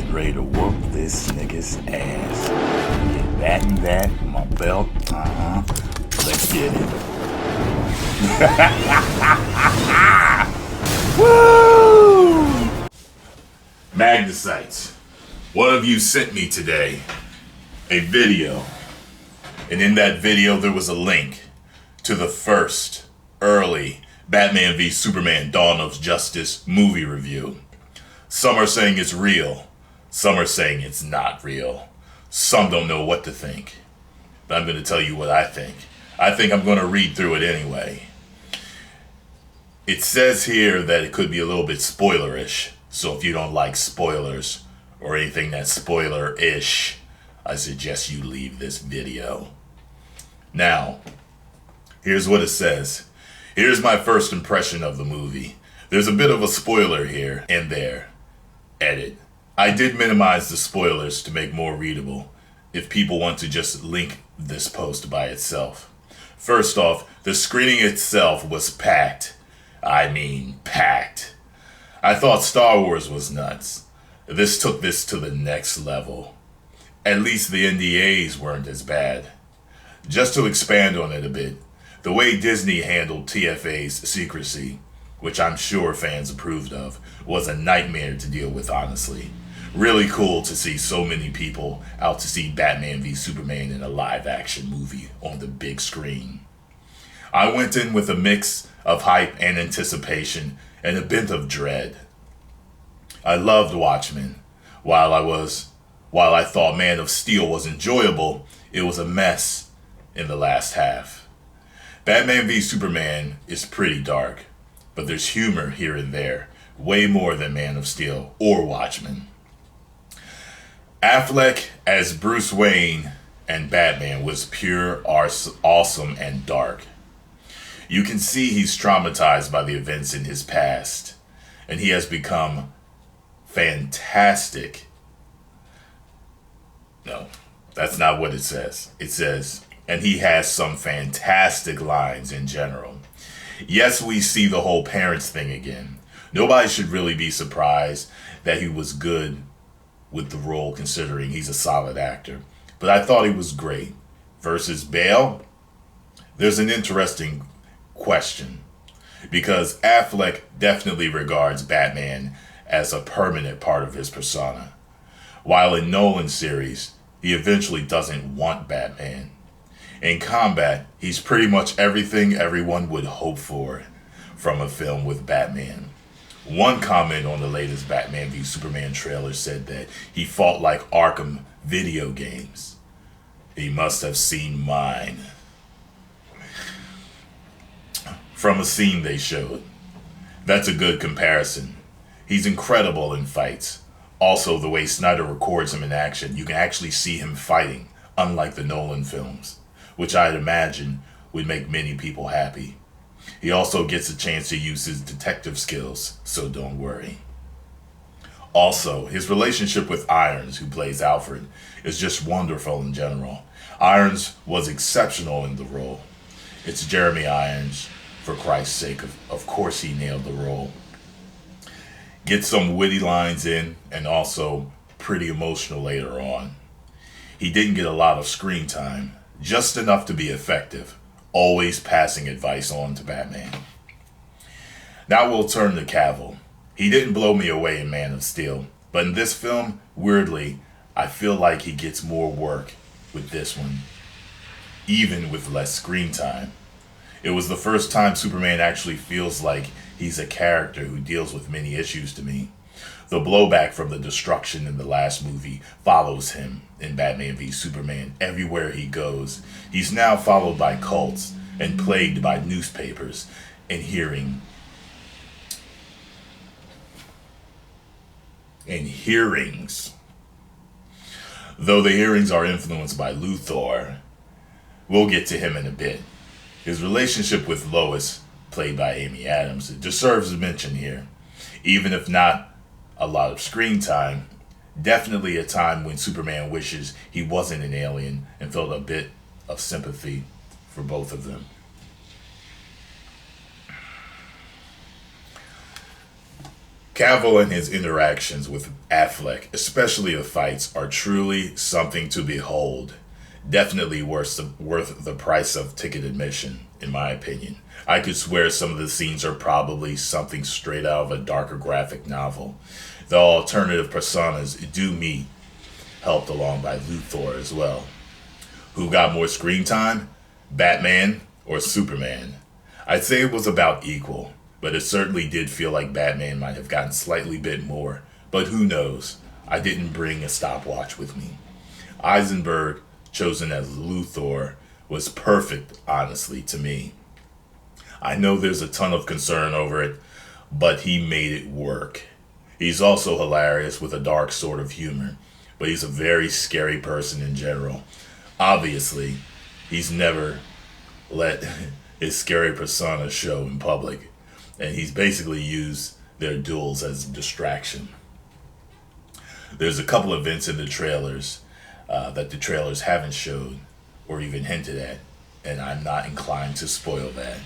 getting ready to whoop this nigga's ass. Get that and that, my belt. Let's get it. Woo! Magnusites, one of you sent me today a video. And in that video, there was a link to the first early Batman v Superman Dawn of Justice movie review. Some are saying it's real. Some are saying it's not real. Some don't know what to think. But I'm going to tell you what I think. I think I'm going to read through it anyway. It says here that it could be a little bit spoilerish. So if you don't like spoilers or anything that's spoiler-ish, I suggest you leave this video. Now, here's what it says. Here's my first impression of the movie. There's a bit of a spoiler here and there. Edit. I did minimize the spoilers to make more readable if people want to just link this post by itself. First off, the screening itself was packed. I mean, packed. I thought Star Wars was nuts. This took this to the next level. At least the NDAs weren't as bad. Just to expand on it a bit, the way Disney handled TFA's secrecy, which I'm sure fans approved of, was a nightmare to deal with, honestly. Really cool to see so many people out to see Batman v Superman in a live-action movie on the big screen. I went in with a mix of hype and anticipation and a bit of dread. I loved Watchmen. While I thought Man of Steel was enjoyable, it was a mess in the last half. Batman v Superman is pretty dark, but there's humor here and there, way more than Man of Steel or Watchmen. Affleck as Bruce Wayne and Batman was pure awesome and dark. You can see he's traumatized by the events in his past, and he has become fantastic. No, that's not what it says. It says, and he has some fantastic lines in general. Yes, we see the whole parents thing again. Nobody should really be surprised that he was good with the role, considering he's a solid actor. But I thought he was great. Versus Bale, there's an interesting question, because Affleck definitely regards Batman as a permanent part of his persona, while in Nolan's series, he eventually doesn't want Batman. In combat, he's pretty much everything everyone would hope for from a film with Batman. One comment on the latest Batman v Superman trailer said that he fought like Arkham video games. He must have seen mine. From a scene they showed. That's a good comparison. He's incredible in fights. Also, the way Snyder records him in action, you can actually see him fighting, unlike the Nolan films, which I'd imagine would make many people happy. He also gets a chance to use his detective skills, so don't worry. Also, his relationship with Irons, who plays Alfred, is just wonderful in general. Irons was exceptional in the role. It's Jeremy Irons, for Christ's sake, of course he nailed the role. Get some witty lines in, and also pretty emotional later on. He didn't get a lot of screen time, just enough to be effective, always passing advice on to Batman. Now we'll turn to Cavill. He didn't blow me away in Man of Steel, but in this film, weirdly, I feel like he gets more work with this one, even with less screen time. It was the first time Superman actually feels like he's a character who deals with many issues to me. The blowback from the destruction in the last movie follows him in Batman v Superman everywhere he goes. He's now followed by cults and plagued by newspapers and hearings. Though the hearings are influenced by Luthor, we'll get to him in a bit. His relationship with Lois, played by Amy Adams, deserves a mention here. Even if not a lot of screen time, definitely a time when Superman wishes he wasn't an alien and felt a bit of sympathy for both of them. Cavill and his interactions with Affleck, especially the fights, are truly something to behold. Definitely worth the price of ticket admission, in my opinion. I could swear some of the scenes are probably something straight out of a darker graphic novel. The alternative personas do meet, helped along by Luthor as well. Who got more screen time? Batman or Superman? I'd say it was about equal, but it certainly did feel like Batman might have gotten slightly bit more. But who knows? I didn't bring a stopwatch with me. Eisenberg, chosen as Luthor, was perfect, honestly, to me. I know there's a ton of concern over it, but he made it work. He's also hilarious with a dark sort of humor, but he's a very scary person in general. Obviously, he's never let his scary persona show in public, and he's basically used their duels as a distraction. There's a couple events in the trailers that the trailers haven't showed or even hinted at, and I'm not inclined to spoil that.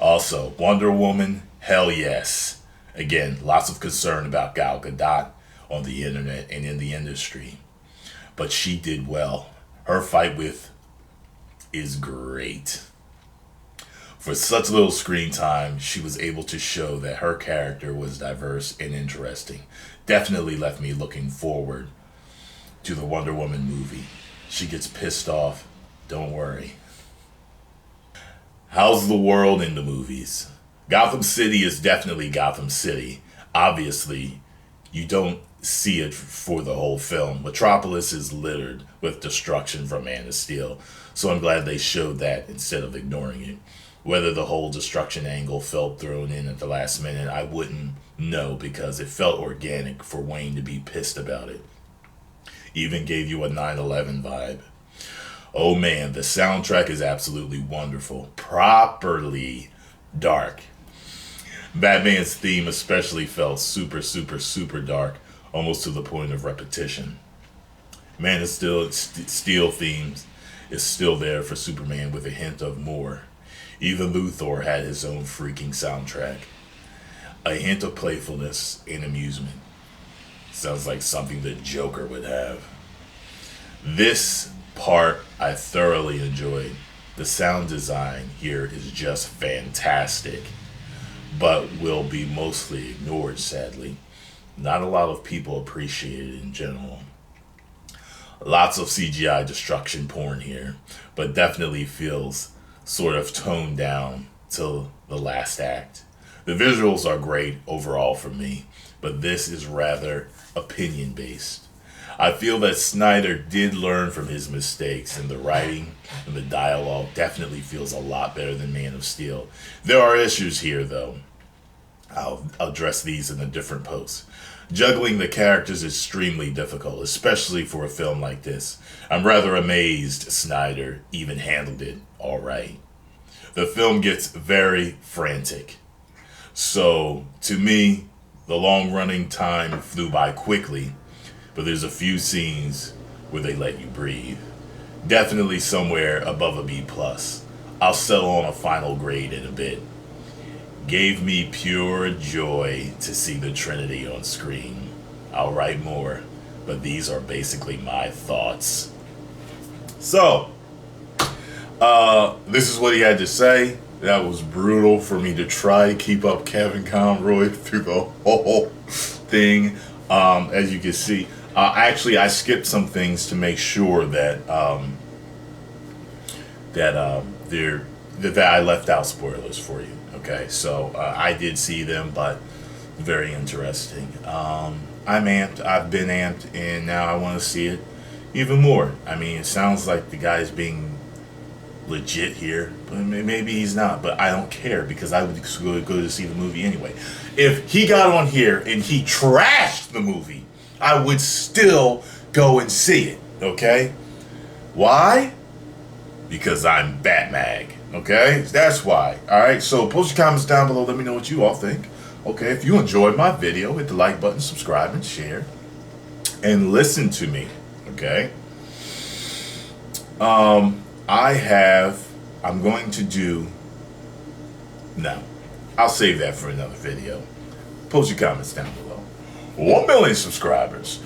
Also, Wonder Woman, hell yes. Again, lots of concern about Gal Gadot on the internet and in the industry, but she did well. Her fight with is great. For such little screen time, she was able to show that her character was diverse and interesting. Definitely left me looking forward to the Wonder Woman movie. She gets pissed off, don't worry. How's the world in the movies? Gotham City is definitely Gotham City. Obviously, you don't see it for the whole film. Metropolis is littered with destruction from Man of Steel, so I'm glad they showed that instead of ignoring it. Whether the whole destruction angle felt thrown in at the last minute, I wouldn't know because it felt organic for Wayne to be pissed about it. Even gave you a 9/11 vibe. Oh man, the soundtrack is absolutely wonderful. Properly dark. Batman's theme especially felt super, super, super dark, almost to the point of repetition. Man of Steel themes is still there for Superman with a hint of more. Even Luthor had his own freaking soundtrack. A hint of playfulness and amusement. Sounds like something the Joker would have. This part I thoroughly enjoyed. The sound design here is just fantastic, but will be mostly ignored, sadly. Not a lot of people appreciate it in general. Lots of CGI destruction porn here, but definitely feels sort of toned down till the last act. The visuals are great overall for me, but this is rather opinion based. I feel that Snyder did learn from his mistakes, and the writing and the dialogue definitely feels a lot better than Man of Steel. There are issues here, though. I'll address these in a different post. Juggling the characters is extremely difficult, especially for a film like this. I'm rather amazed Snyder even handled it all right. The film gets very frantic. So, to me, the long-running time flew by quickly, but there's a few scenes where they let you breathe. Definitely somewhere above a B+. I'll settle on a final grade in a bit. Gave me pure joy to see the Trinity on screen. I'll write more, but these are basically my thoughts. So, this is what he had to say. That was brutal for me to try to keep up Kevin Conroy through the whole thing. As you can see, actually I skipped some things to make sure that that I left out spoilers for you. Okay, so I did see them, but very interesting. I'm amped. I've been amped, and now I want to see it even more. I mean, it sounds like the guy's being legit here, but maybe he's not. But I don't care because I would go to see the movie anyway. If he got on here and he trashed the movie, I would still go and see it. Okay? Why? Because I'm Batmag. Okay? That's why. Alright, so post your comments down below. Let me know what you all think. Okay, if you enjoyed my video, hit the like button, subscribe, and share. And listen to me. Okay? I'm going to do... No. I'll save that for another video. Post your comments down below. 1 million subscribers.